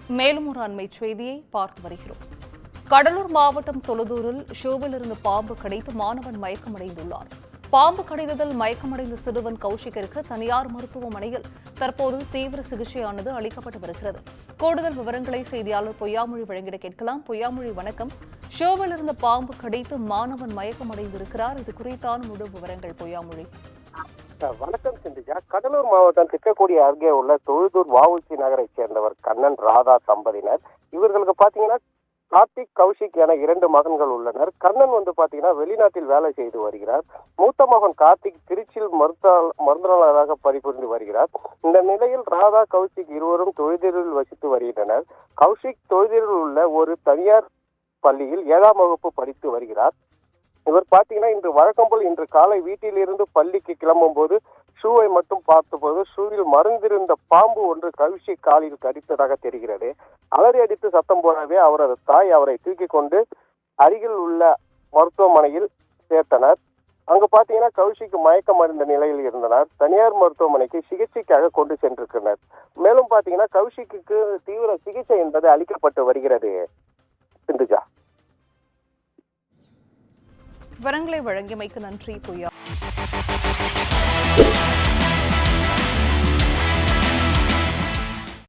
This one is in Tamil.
மேலும் ஒரு அண்மை செய்தியை பார்த்து வருகிறோம். கடலூர் மாவட்டம் தொழுதூரில் ஷூவில் இருந்து பாம்பு கடித்து மாணவன் மயக்கமடைந்துள்ளார். பாம்பு கடித்ததில் மயக்கமடைந்த சிறுவன் கௌஷிக்கிற்கு தனியார் மருத்துவமனையில் தற்போது தீவிர சிகிச்சையானது அளிக்கப்பட்டு வருகிறது. கூடுதல் விவரங்களை செய்தியாளர் பொய்யாமொழி வழங்கிட கேட்கலாம். பொய்யாமொழி, வணக்கம். ஷூவில் இருந்த பாம்பு கடித்து மாணவன் மயக்கமடைந்திருக்கிறார். இது குறித்தான முழு விவரங்கள் பொய்யாமொழி. வணக்கம் சிந்திஜா. கடலூர் மாவட்டம் திக்கக்குடி அருகே உள்ள தொழுதூர் வஉசி நகரைச் சேர்ந்தவர் கண்ணன் ராதா தம்பதியினர். இவர்களுக்கு பாத்தீங்கன்னா கார்த்திக், கௌஷிக் என 2 மகன்கள் உள்ளனர். கண்ணன் பாத்தீங்கன்னா வெளிநாட்டில் வேலை செய்து வருகிறார். மூத்த மகன் கார்த்திக் திருச்சியில் மருத்துவராக பணிபுரிந்து வருகிறார். இந்த நிலையில் ராதா, கௌஷிக் இருவரும் தொழுதூரில் வசித்து வருகின்றனர். கௌஷிக் தொழுதூரில் உள்ள ஒரு தனியார் பள்ளியில் 7ஆம் வகுப்பு படித்து வருகிறார். இவர் பாத்தீங்கன்னா இன்று வழக்கம் போல் இன்று காலை வீட்டிலிருந்து பள்ளிக்கு கிளம்பும் போது ஷூவை மட்டும் பார்த்தபோது ஷூவில் மறைந்திருந்த பாம்பு ஒன்று கௌஷிக் காலில் கடித்ததாக தெரிகிறது. அலறி அடித்து சத்தம் போடவே அவரது தாய் அவரை தூக்கி கொண்டு அருகில் உள்ள மருத்துவமனையில் சேர்த்தனர். அங்கு பாத்தீங்கன்னா கௌஷிக் மயக்கம் அடைந்த நிலையில் இருந்தனர். தனியார் மருத்துவமனைக்கு சிகிச்சைக்காக கொண்டு சென்றிருக்கிறார். மேலும் பாத்தீங்கன்னா கௌஷிக்கு தீவிர சிகிச்சை என்பது அளிக்கப்பட்டு வருகிறது. சிந்துஜா, விவரங்களை வழங்கியமைக்கு நன்றி பொய்யா.